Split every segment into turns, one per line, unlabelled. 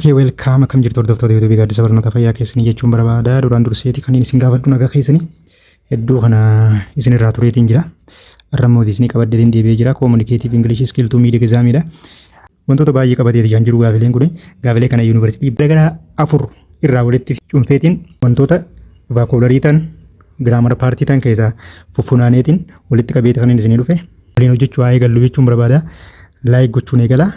Okay, welcome. Akkam jirtu hordoftoota YouTube Gaaddisa Barnoota Fayyaa keessanii jechuun barbaada. Duraan durseeti kan isin gaafadhu nagaa keessanii hedduu kana isin irraa tureetiin jira. Arrammoo isin qabaddeetiin deebi'ee jira. Communicative English Skill to Media Examidha. Wantoota baay'ee qabateeti kan jiru gaafileen kun. Gaafilee kana yuunivarsiitii gara 4 irraa walitti cuunfeetiin wantoota vocabulary tan grammar partii tan keessaa fuffunaaneetiin walitti qabeeti kan isin dhufe. Waliin hojjechuu waa'ee galuu jechuun barbaada. Like gochuun eegala.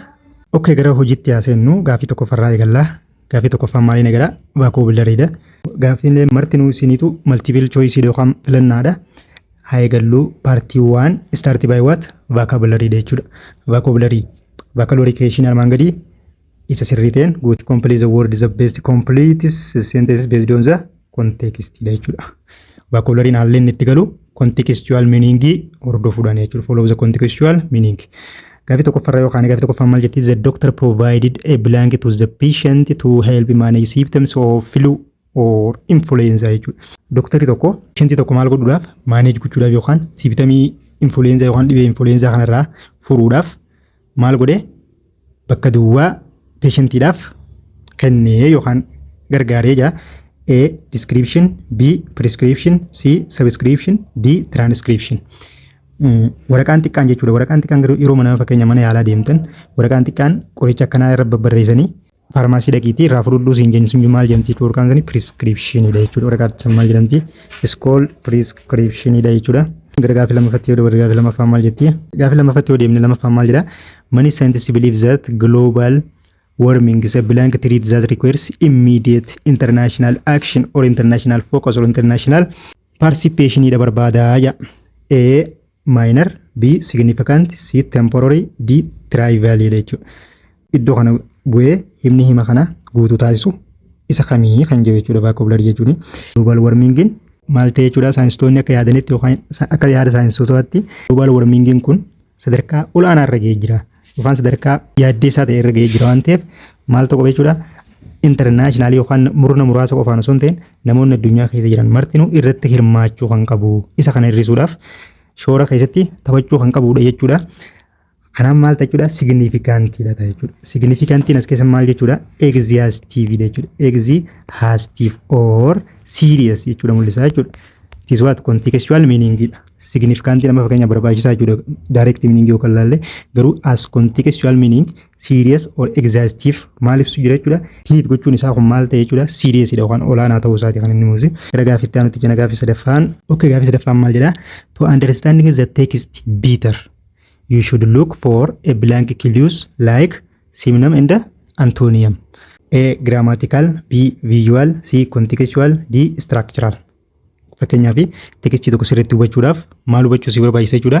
Okay, gara hojiitti yaasennu gaafii tokko farraa eegallaa. Gaafii tokko faan maaliin eegala vocabularyidha. Gaafiilee martinuu isiniitu multiple choice yookaan filannaadha. Haa eegalluu partii 1 start by what vocabularyidha jechuudha. Vocabulary vocabulary armaan gadii isa sirrii ta'een good complete the word is the best complete sentence based on the context jechuudha. Vocabulary haalleen itti galu contextual meaning hordofuudhaan jechuudha. Follow the contextual meaning. Gaafii tokko farraa yookaan gaafii tokko faan maal jetti the doctor provided a blanket to the patient to help manage symptoms of flu or influenza jechuudha. Doktorri tokko patientii tokko maal godhuudhaaf manage gochuudhaaf yookaan symptomii influenza yookaan dhibee influenza kanarraa furuudhaaf maal godhe bakka duwwaa patientiidhaaf kennee yookaan gargaaree jira. A description, B prescription, C subscription, D transcription. Waraqaan xiqqaan jechuudha. Waraqaan xiqqaan garuu yeroo fakkeenya mana yaalaa deemtan waraqaan xiqqaan qoricha akkanaa irra barreessanii faarmaasii dhaqiitii irraa fudhudhuu siin jenni sun maal jedhamti jechuudha. Waraqaan sanii prescriptionidha jechuudha. Waraqaan maal jedhamti? It's called prescriptionidha jechuudha. Gara gaafii lammaffatti yoo gaafii lammaffaan maal jetti? Gaafii lammaffatti yoo deemne lammaffaan maal jedha? Many scientists believe that global warming is a blank threat that requires immediate international action or international focus or international participation ida barbaada. A minor, B significant, C temporary, D trivial jechuudha. Iddoo kana bu'ee himni hima kana guutuu taasisu isa kamii kan jedhu jechuudha vocabulary jechuun. Global warming maal ta'e jechuudha saayinsistoonni akka yaadanitti yookaan akka yaada saayinsistotaatti global warming kun sadarkaa olaanaa irra ga'ee jira. Yookaan sadarkaa yaaddeessaa ta'e irra ga'ee jira waan ta'eef maal ta'u jechuudha international yookaan murna muraasa qofaan osoo hin ta'in namoonni addunyaa keessa jiran martinuu irratti hirmaachuu kan qabu. Isa kana hir'isuudhaaf shoora keessatti taphachuu kan qabudha jechuudha. Kanaan maal ta'e jechuudha significantidha jechuudha. Significantiin as keessa maal jechuudha exhaustive jechuudha. Exhaustive or serious jechuudha mul'isaa jechuudha. It is what contextual meaning dha. Significant nama fakkeenya barbaachisaa jechuudha. Direct meaning yookaan laalle garuu as contextual meaning serious or exhaustive maal ibsu jira jechuudha. Tiit gochuun isaa kun maal ta'e jechuudha serious dha yookaan olaanaa ta'uu isaati kan inni muuzi. Gara gaafiitti aanutti jina gaafii sadaffaan. Okay, gaafii sadaffaan maal jedha? To understanding the text better you should look for a blank clues like synonym and antonym. A grammatical, B visual, C contextual, D structural. Fakkeenyaaf tekstii tokko sirriitti hubachuudhaaf maal hubachuu si barbaachisa jechuudha.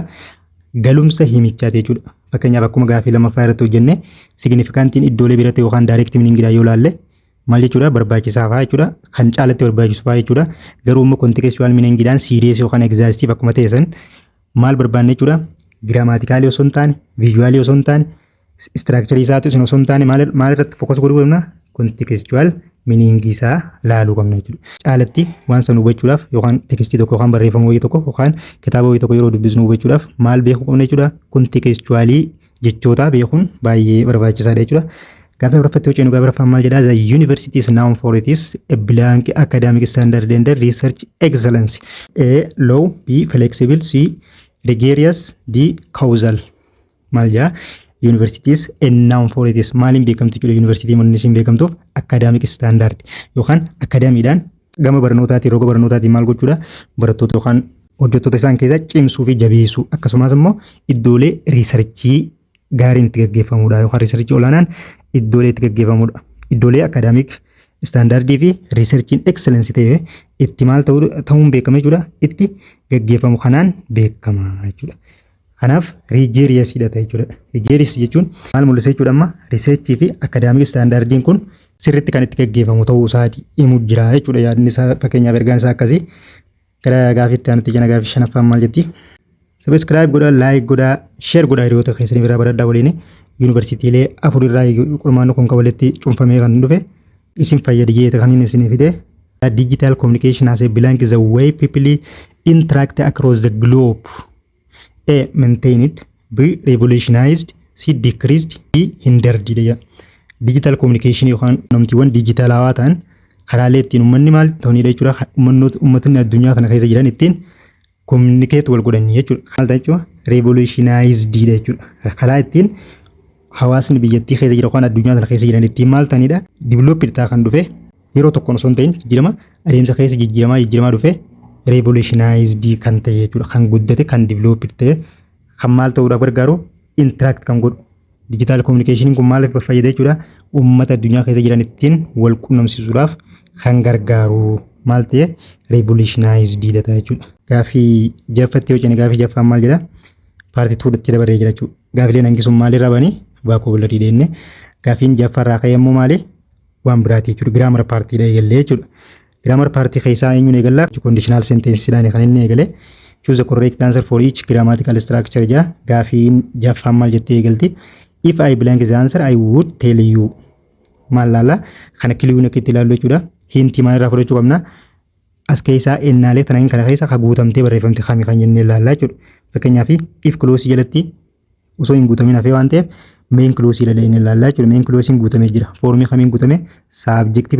Galumsa himichaati jechuudha. Fakkeenyaaf akkuma gaafii lammaffaa irratti hojjenne signifikantiin iddoolee biratti yookaan direct meaningidha yoo laalle maal jechuudha barbaachisaafaa jechuudha. Kan caalatti barbaachisuufaa jechuudha. Garuu immoo contextual meaningidhaan serious yookaan exhaustive akkuma ta'e san maal barbaanne jechuudha. Grammatically osoo hin taane, visually osoo hin taane, structure isaati osoo hin taane maal irratti focus godhuu qabna? Contextual meaning isaa laaluu qabna jechuudha. Caalatti waan san hubachuudhaaf yookaan tekstii tokko yookaan barreeffama wayii tokko yookaan kitaaba wayii tokko yeroo dubbisnu hubachuudhaaf maal beekuu qabna jechuudha. Contextually jechoota beekuun baay'ee barbaachisaadha jechuudha. Gaafii afuraffatti hojjennu gaafii afuraffaan maal jedhaa? The university is known for its a blank academic standard and research excellence. A low, B flexible, C rigorous, D causal. Maal jedhaa? Universities known for its maaliin beekamtu jechuudha. University manni isin beekamtuuf academic standard yookaan akadaamiidhaan gama barnootaatiin roga barnootaatiin maal gochuudha barattoota yookaan hojjettoota isaan keessaa cimsuu fi jabeessuu akkasumas immoo iddoolee riisarchii gaariin itti gaggeeffamudha yookaan riisarchii olaanaan iddoolee itti gaggeeffamudha. Iddoolee akadaamik standardii fi riisarchiin excellence ta'e itti maal ta'uun beekama jechuudha. Itti gaggeeffamu kanaan beekama jechuudha. Kanaaf rigorous dha jechuudha. Rigorous jechuun maal mul'isa jechuudha amma researchii fi academic standardiin kun sirriitti kan itti gaggeeffamu ta'uu isaati himuu jira jechuudha. Yaadni isaa fakkeenyaaf ergaan isaa akkasii. Gara gaafiitti aanutti jina gaafii shanaffaan maal jetti? Subscribe godhaa, like godhaa, share godhaa hiriyoota keessanii biraa baradhaa waliin yuunivarsiitiilee 4 irraa qormaanni kun walitti cuunfamee kan dhufe isin fayyada jeeta kan inni isin fide. Digital communication as a blank is the way people interact across the globe. A maintained, B revolutionized, C decreased, D hindered. digital communication yookaan namtiiwwan digitaalawaa ta'an karaalee ittiin uummanni maal ta'uunidha jechuudha. Uummatni addunyaa kana keessa jiran ittiin communicate wal godhanii jechuudha. Maal ta'e jechuudha revolutionized jechuudha. Karaa ittiin hawaasni biyyattii keessa jira yookaan addunyaa kana keessa jiran ittiin maal ta'anidha developed ta'aa kan dhufe yeroo tokkoon osoo hin ta'in jijjiirama adeemsa keessa jijjiiramaa dhufe revolutionized kan ta'e jechuudha. Kan guddate kan developed ta'e kan maal ta'uudhaaf gargaaru interact kan godhu. Digital communication kun maal fayyada jechuudha uummata addunyaa keessa jiran ittiin wal quunnamsiisuudhaaf kan gargaaru maal ta'e revolutionized dha jechuudha. Gaafii jaffatti yoo gaafii jaffaan maal jedha paartii tuudatti dabaree jira jechuudha. Gaafileen hanqisuun maalirraa banii vocabulary deenne gaafiin jaffarraa ka'eemmoo maali waan biraati jechuudha. Grammar paartiidha eegalee jechuudha. Grammar paartii keessaa eenyuun eegallaa conditional sentencesidhaan kan inni eegale. Choose the correct answer for each grammatical structure jaa gaafiin jaffaan maal jettee eegalti. If I blank the answer I would tell you. Maal laala kana kiliwin akka itti ilaallu jechuudha. Hintii maalirraa fudhachuu qabna. As keessaa ennaalee tanaan kana keessa ka guutamtee barreeffamte kami kan jennee ilaallaa jechuudha. Fakkeenyaaf if clause jalatti osoo hin guutamin hafee waan ta'eef main clause ilalee inni ilaallaa jechuudha. Main clause guutamee jira. Foormii kamiin guutame subject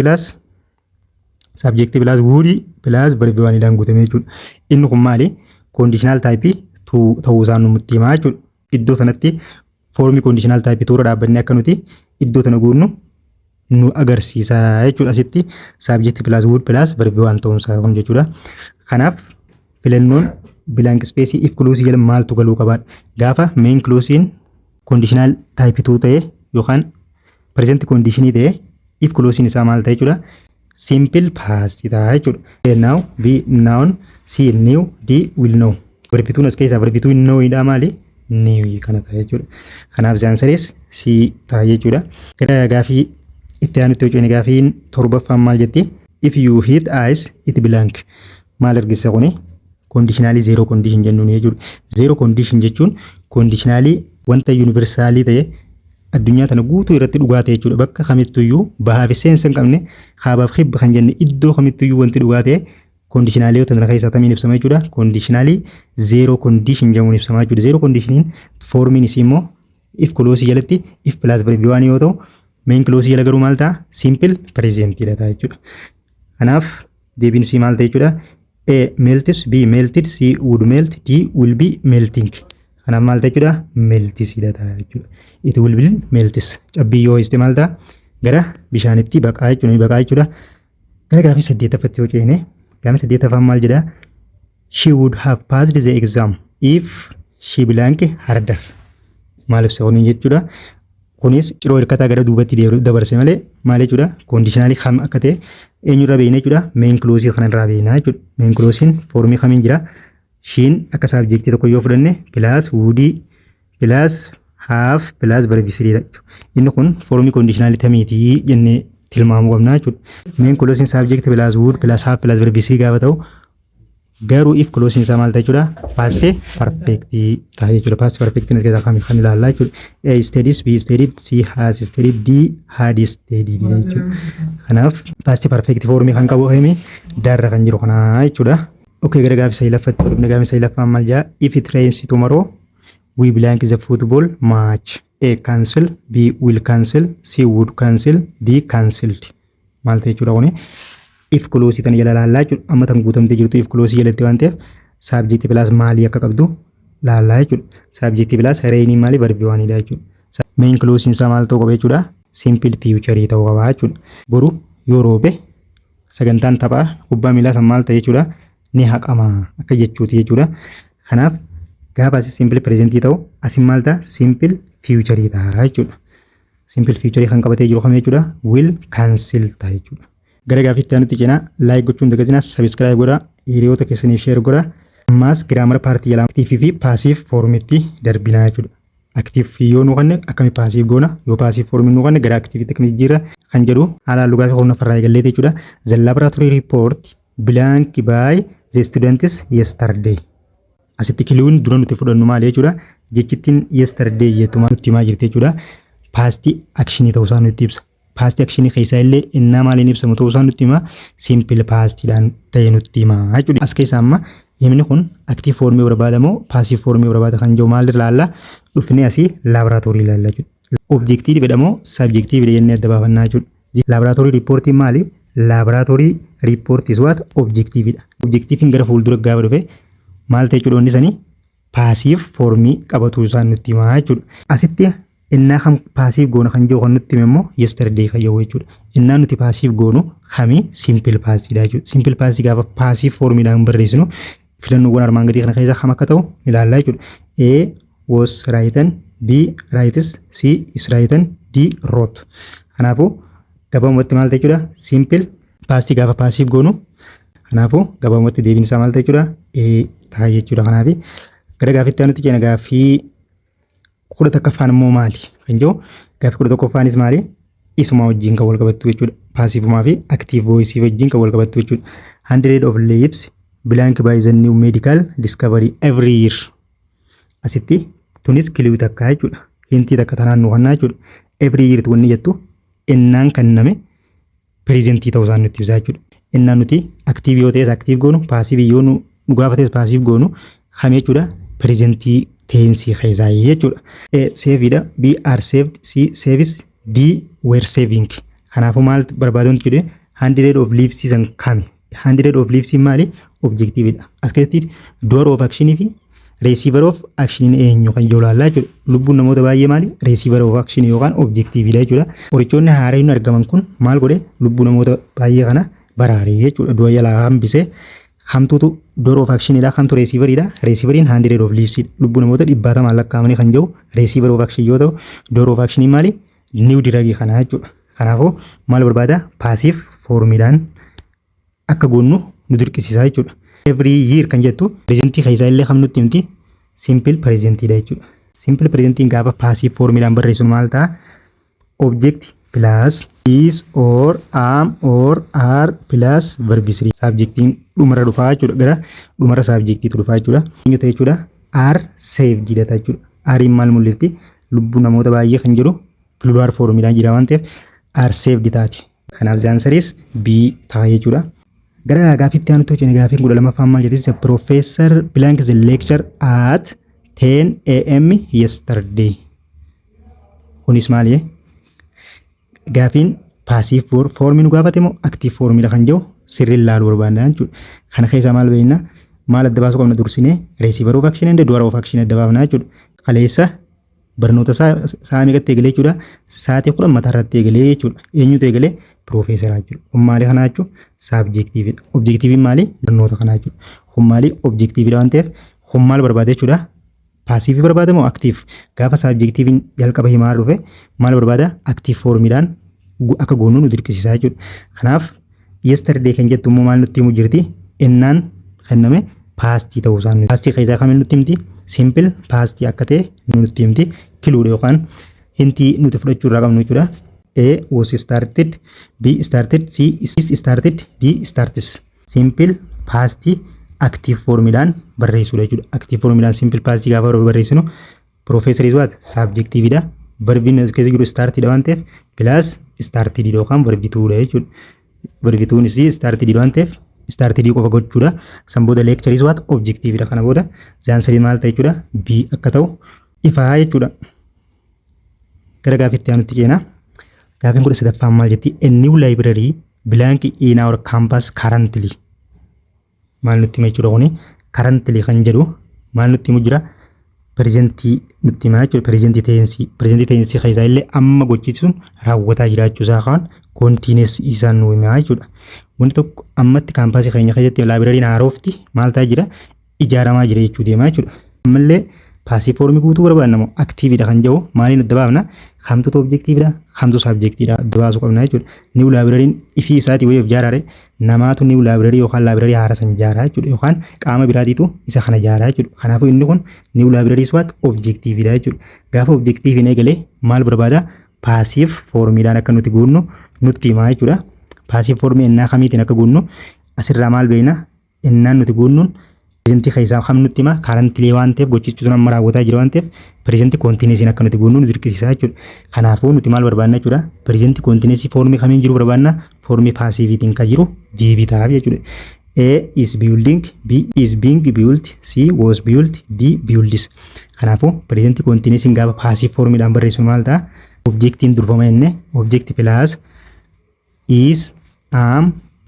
plus would plus verb waanidhaan guutamee jechuudha. Inni kun maali? Conditional type ta'uu isaa nutti himaa jechuudha. Iddoo sanatti foormii conditional type tuura dhaabbannee akka nuti iddoo tana guunnu nu agarsiisa jechuudha. Asitti subject plus would plus verb waan ta'uunsaa kun jechuudha. Kanaaf filannoon blank space if clause jala maaltu galuu qabaadha. Gaafa main clause conditional type ta'e yookaan present condition ta'e if clause isaa maal ta'e jechuudha. Simple past ta'a jechuudha. Now, be, noun, see, new, d, will know. Verbituun as keessaa verbituun know dha maali? New kana ta'a jechuudha. Kanaaf the answer is C ta'a jechuudha. Gara gaafii itti aanutti hojii gaafiin torbaffaan maal jetti? If you hit eyes it blank. Maal argisiisa kuni? Conditionally zero condition jennuun jechuudha. Zero condition jechuun conditionally wanta universaalii ta'e addunyaa tana guutuu irratti dhugaa ta'e jechuudha. Bakka kamittuyyuu bahaa fi seensa hin qabne haabaaf khibba kan jenne iddoo kamittuyyuu wanti dhugaa ta'e conditionally tana keessaa tamiin ibsama jechuudha. Conditionally zero condition jedhamuun ibsama jechuudha. Zero conditioniin foormiin isii immoo if clause jalatti if plus verb waan yoo ta'u main clause jala garuu maal ta'a? Simple present dha ta'a jechuudha. Kanaaf deebiin isii maal ta'e jechuudha? A melts, B melted, C would melt, D will be melting. Kanaaf maal ta'e jechuudha? Meltis dha ta'a jechuudha. It will be meltis. Cabbii yoo histe maal ta'a? Gara bishaanitti baqaa jechuudha. Gara gaafii saddeettaffatti yoo ceene gaafii saddeettaffaan maal jedha? She would have passed the exam if she blank harder. Maal ibsa kuni jechuudha? Kunis ciroo hirkataa gara duubatti dabarse malee maal jechuudha? Conditionally kam akka ta'e eenyurraa beekna jechuudha? Main clause kanarraa beekna jechuudha. Main clause foormii kamiin jira? Shin akka subjectii tokko yoo fudhanne plus would plus have plus verb dha. Inni kun foormii conditionally tamiiti jennee tilmaamuu qabna jechuudha. Main clause subject plus would plus have plus verb gaafa ta'u garuu if clause isaa maal ta'e jechuudha? Past perfect ta'a jechuudha. Past perfect nas keessaa kan ilaallaa jechuudha. A studies, B studied, C has studied, D had studied jechuudha. Kanaaf past perfect foormii kan qabu himi darra kan jiru kana jechuudha. Okay, gara gaafii sadaffatti dhufne gaafii sadaffaan maal jedha? If it rains tomorrow we blank the football match. A cancel, B will cancel, C would cancel, D cancelled. Maal ta'e jechuudha kuni? If clause tan jala laallaa jechuudha. Amma tan guutamtee jirtu if clause jalatti waan ta'eef subject plus maalii akka qabdu laallaa jechuudha. Subject plus rain maali verb waanidha jechuudha. Main clause isaa maal ta'uu qaba jechuudha? Simple future ta'uu qaba jechuudha. Boru yoo roobe sagantaan taphaa kubbaa miilaa san maal ta'e jechuudha? Ni haqama akka jechuuti jechuudha. Kanaaf gaafa asi simple present ta'u asin maal ta'a? Simple future ta'a jechuudha. Simple future kan qabatee jiru kam jechuudha? Will cancel ta'a jechuudha. Gara gaafii itti aanutti cina like gochuun dagatina subscribe godha hiriyoota keessaniif share godha. Ammaas grammar partii jala active fi passive formitti darbinaa jechuudha. Active yoo nu kanne akkami passive goona yoo passive formi nu kanne gara active itti akkami jira kan jedhu haala lugaa fi humna farraa eegallee jechuudha. The laboratory report blank by the students yesterday. Asitti kiliwin dura nuti fudhannu maali jechuudha? Jechittiin yesterday jettu nutti himaa jirti jechuudha. Past action ta'uu isaa nutti ibsa. Past action keessaa illee innaa maaliin ibsamu ta'uu isaa nutti himaa? Simple past dhaan ta'e nutti himaa jechuudha. As keessaa amma himni kun active formii barbaada moo passive formii barbaada kan jiru maal ilaalla? Dhufnee asii laboratory ilaalla jechuudha. Objective jedhamoo subjective jennee adda baafannaa jechuudha. Laboratory reportiin maali? Laboratory report is what? Objective dha. Objective gara fuuldura gaafa dhufe maal ta'e jechuudha hundi isaanii passive formii qabatu isaan nutti himaa jechuudha. Asitti innaa kan passive goonu kan jiru kan nutti hime immoo yesterday kan jiru jechuudha. Innaa nuti passive goonu kami simple passive dha jechuudha. Simple passive gaafa passive formiidhaan barreessinu filannoowwan armaan gadii kana keessaa kam akka ta'u ilaallaa jechuudha. A was written, B writes, C is written, D wrote. Kanaafuu gabaabumatti maal ta'e jechuudha? Simple passive gaafa passive goonu kanaafuu gabaabumatti deebiin isaa maal ta'e jechuudha? A ta'a jechuudha. Kanaafi gara gaafitti aanutti jenna gaafii 11ffaan immoo maali kan jiru gaafii 11ffaanis maali isuma wajjin kan wal qabattu jechuudha. Passiveumaa fi active voice wajjin kan wal qabattu jechuudha. 100 of lives blank by the new medical discovery every year. Asitti tunis kiluu takka jechuudha. Hintii takka tanaan nu kannaa jechuudha. Every year wanni jettu innaan kanname presentii ta'uu isaan nutti ibsaa jechuudha. Innaan nuti active yoo ta'es active goonu passive yoo nu gaafates passive goonu kam jechuudha presentii tensi keessaa jechuudha. A savedha, B are saved, C saves, D were saving. Kanaafuu maal barbaaduun jedhee 100 of leaves san kami 100 of leaves maali objective dha. As keessatti door of action fi receiver of action eenyu kan joolaallaa jechuudha. Lubbuun namoota baay'ee maali receiver of action yookaan objective dha jechuudha. Qorichoonni haaraan argaman kun maal godhe lubbuu namoota baay'ee kana baraaree jechuudha. Du'a jalaa hambisee kamtutu door of action dha kamtu receiver dha. Receiveriin 100 of leaves lubbuu namoota 100 lakkaa'amanii kan jiru receiver of action yoo ta'u door of action maali new drug kana jechuudha. Kanaafuu maal barbaada passive formiidhaan akka goonu nu dirqisiisaa jechuudha. Every year kan jettu presentii keessaa illee kam nutti himti simple presentii dha jechuudha. Simple presentiin gaafa passive formiidhaan barreessuun maal ta'a object plus is or am or are plus verb 3 subjectiin dhumara dhufaa jechuudha. Gara dhumara subjectiitu dhufaa jechuudha. Inni ta'e jechuudha are saved dha jechuudha. Ariin maal mul'ifti lubbuu namoota baay'ee kan jedhu plural formiidhaan jira waan ta'eef are saved taati. Kanaaf the answer is B ta'a jechuudha. Gara gaafitti aanutti hojjenne gaafiin 12ffaan maal jedhis professor blank the lecture at 10 am yesterday. Kunis maali? Gaafiin passive formi nu gaafate moo active formi kan jiru sirriin laaluu barbaadna jechuudha. Kana keessaa maal beekna maal adda baasuu qabna dursinee receiver of action and door of action adda baafna jechuudha. Kaleessa barnoota isaa meeqatti eegalee jechuudha. Sa'aatii 10 mataa irratti eegalee jechuudha. Eenyutu eegalee professor jechuudha. Kun maali kana jechuudha? Subjective dha. Objective maali? Barnoota kana jechuudha. Kun maali? Objective dha waan ta'eef kun maal barbaade jechuudha? Passive barbaada moo active? Gaafa subjective jalqaba himaa dhufe maal barbaada? Active formiidhaan akka goonuu nu dirqisiisaa jechuudha. Kanaaf yesterday kan jettu immoo maal nutti himu jirti? Innaan kenname past ta'uu isaa nuti. Past keessaa kam nutti himti? Simple past akka ta'e nutti himti. Kiluudha yookaan hintii nuti fudhachuu irraa qabnu jechuudha. A was started, B started, C is started, D starts. Simple past active formiidhaan barreessuudha jechuudha. Active formiidhaan simple past gaafa barreessinu professor is what subjective dha. Verbiin as keessa jiru started waan ta'eef plus started yookaan verb 2 dha jechuudha. Verb 2 is started waan ta'eef started qofa gochuudha. San booda lecture is what objective dha. Kana booda the answer maal ta'e jechuudha B akka ta'u ifaa jechuudha. Gara gaafitti aanutti ceena. Gaafiin 13ffaan maal jetti? A new library blank in our campus currently. Maal nutti hima jechuudha kuni currently kan jedhu maal nutti himu jira? Presentii nutti himaa jechuudha. Presentii tensi keessaa illee amma gochisuun raawwataa jiraachuu isaa kan continuous isaan nu himaa jechuudha. Wanti tokko ammatti kaampaasii keenya keessatti librariin haarofti maal ta'aa jira? Ijaaramaa jira jechuu deemaa jechuudha. Ammallee passive formi guutuu barbaadna moo active dha kan jedhu maaliin adda baafna? Kamtu objective dha, kamtu subjective dha adda baasuu qabna jechuudha. New librariin ifii isaatii wayii of ijaarare namaatu new library yookaan library haara san ijaaraa jechuudha yookaan qaama biraatiitu isa kana ijaaraa jechuudha. Kanaafuu inni kun new library iswaat objective dha jechuudha. Gaafa objective hin eegalee maal barbaada? Passive formiidhaan akka nuti guunnu nutti himaa jechuudha. Passive formi innaa kamiitiin akka guunnu asirraa maal beekna? Innaan nuti guunnuun presentii keessaa kam nutti hima? Currently waan ta'eef gochichuun amma raawwataa jira waan ta'eef presentii continuous akka nuti guunnu nu dirqisiisaa jechuudha. Kanaafuu nuti maal barbaadna jechuudha? Presentii continuous formi kamiin jiru barbaadna? Formi passiveetiin kan jiru deebitaaf jechuudha. A is building, B is being built, C was built, D builds. Kanaafuu present continuous gaafa passive formiidhaan barreessu maal ta'a? Objectiin durfama inni object plus is, am,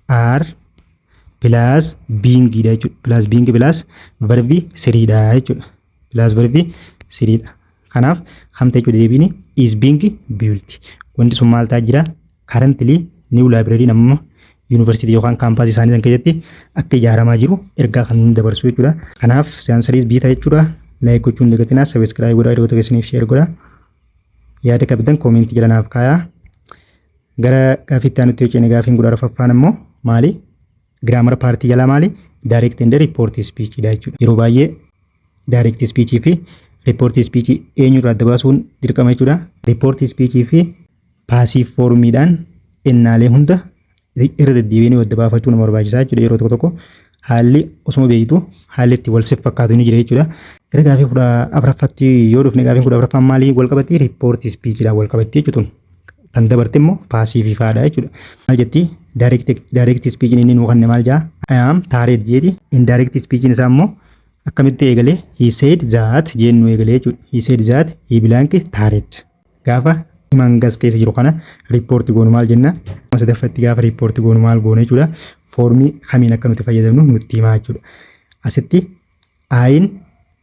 are plus being dha jechuudha. Plus being plus verbi siriidha jechuudha. Plus verbi siriidha. Kanaaf hamta jechuudha deebiin is being built. Wanti sun maal ta'a jira? Currently new library namma University yookaan kaampaasii isaanii san keessatti akka ijaaramaa jiru ergaa kan dabarsu jechuudha. Kanaaf saansariis biita jechuudha. Like gochuun dagatinaa subscribe godhaa hiriyoota keessaniif share godhaa. Yaada qabitan koomentii jala naaf kaayaa. Gara gaafitti aanutti hojjenne gaafiin guddaa arfaffaan immoo maali? Grammar partii jalaa maali? Direct and report speech dha jechuudha. Yeroo baay'ee direct speech fi report speech eenyurraa adda baasuun dirqama jechuudha. Report speech fi passive formiidhaan ennaalee hunda irra deddeebiin adda baafachuu nama barbaachisaa jechuudha. Yeroo tokko tokko haalli osuma beektu haalli itti wal fakkaatu ni jira jechuudha. Gara gaafii kudha afuraffaatti yoo dhufne gaafiin kudha afuraffaan maalii wal qabatti? Report speechidhaan wal qabatti jechuudha. Kan dabarte immoo passive faadha jechuudha. Maal jetti? Direct speech inni nuu kanne maal jaa? I am tired jeeti. Indirect speech isaa immoo akkamitti eegalee? He said that jennu eegalee jechuudha. He said that he blank tired. Gaafa himangas keessa jiru kana report goonu maal jenna? Sadaffatti gaafa report goonu maal goone jechuudha. Formii kamiin akka nuti fayyadamnu nutti himaa jechuudha. Asitti ayin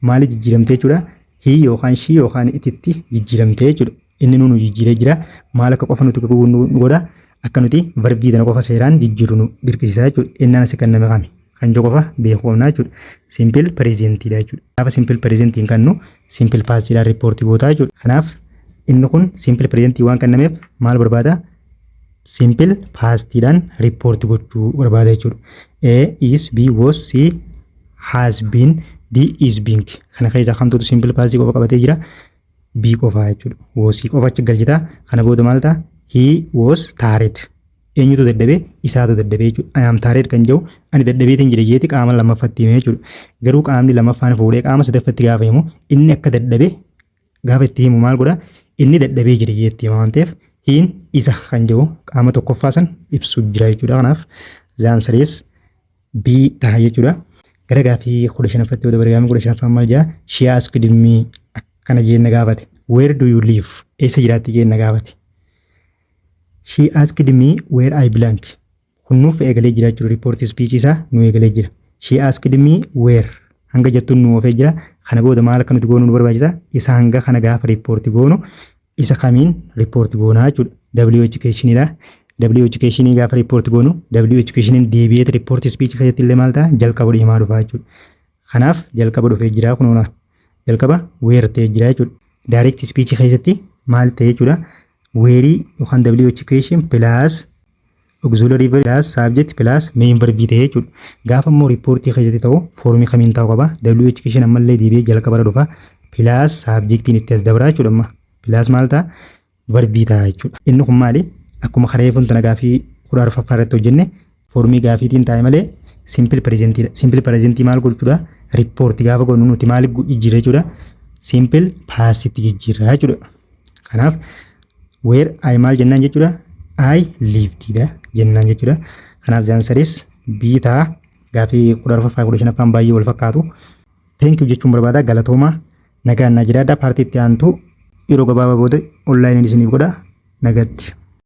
maali jijjiiramtee jechuudha? He yookaan she yookaan ititti jijjiiramtee jechuudha. Inni nu jijjiiree jira. Maal akka qofa nuti nu godha? Akka nuti verbii dana qofa seeraan jijjiiru nu dirqisiisaa jechuudha. Innaan asi kan nama kami? Kan jiru qofa beekuu qabna jechuudha. Simple present dha jechuudha. Gaafa simple present hin kannu simple past dhaan report gootaa jechuudha. Kanaaf inni kun simple present waan kannameef maal barbaada? Simple past dhaan report gochuu barbaada jechuudha. A is, B was, C has been, D is being. Kana keessaa kamtuutu simple past qofa qabatee jira? B qofa jechuudha. Was qofa achi galchita. Kana booda maal ta'a? He was tired. Eenyutu dadhabee? Isaatu dadhabee jechuudha. I am tired kan jedhu ani dadhabeetiin jira jeeti qaama lammaffatti hime jechuudha. Garuu qaamni lammaffaan fuudhee qaama sadaffatti gaafa himu inni akka dadhabee gaafa itti himu maal godha? Inni dadhabee jira jeetti hima waan ta'eef hin isa kan jedhu qaama tokkoffaa san ibsu jira jechuudha. Kanaaf zaansarees B ta'a jechuudha. Gara gaafii 15ffatti yoo dabaree gaafii 15ffaan maal jedha? She asked me akkana jeenna gaafate. Where do you live? Eessa jiraatti jeenna gaafate. She asked me where I belong. Kunnuuf eegalee jira jechuudha. Report speech isaa nu eegalee jira. She asked me where. Hanga jettuun nu oofee jira. Kana booda maal akka nuti goonu nu barbaachisa? Isa hanga kana gaafa report goonu isa kamiin report goonaa jechuudha. W education dha. W education gaafa report goonu W education deebi'ee report speech keessatti illee maal ta'a? Jalqaba dhiimaa dhufaa jechuudha. Kanaaf jalqaba dhufee jira kunuuna. Jalqaba where ta'ee jira jechuudha. Direct speech keessatti maal ta'ee jechuudha? Where yookaan W education plus auxiliary verb plus subject plus main verb ta'ee jechuudha. Gaafa immoo report keessatti ta'u formii kamiin ta'uu qaba? W education ammallee deebi'ee jalqaba dhufa plus subjectiin itti as dabraa jechuudha amma. Plus maal ta'a? Verb ta'a jechuudha. Inni kun maali? Akkuma kareefuun tana gaafii 14ffaa irratti hojjenne formii gaafiitiin taa'e malee simple present dha. Simple present maal gochuudha? Report gaafa goonu nuti maal jijjiirra jechuudha? Simple past itti jijjiirra jechuudha. Kanaaf where I maal jennaan jechuudha? I lived dha jennaan jechuudha. Kanaaf zaansaris B ta'a. Gaafii 14ffaa 15ffaan baay'ee wal fakkaatu. Thank you jechuun barbaada. Galatooma nagaan na jiraadha. Paartii itti aantu yeroo gabaabaa booda online isiniif godha. Nagatti.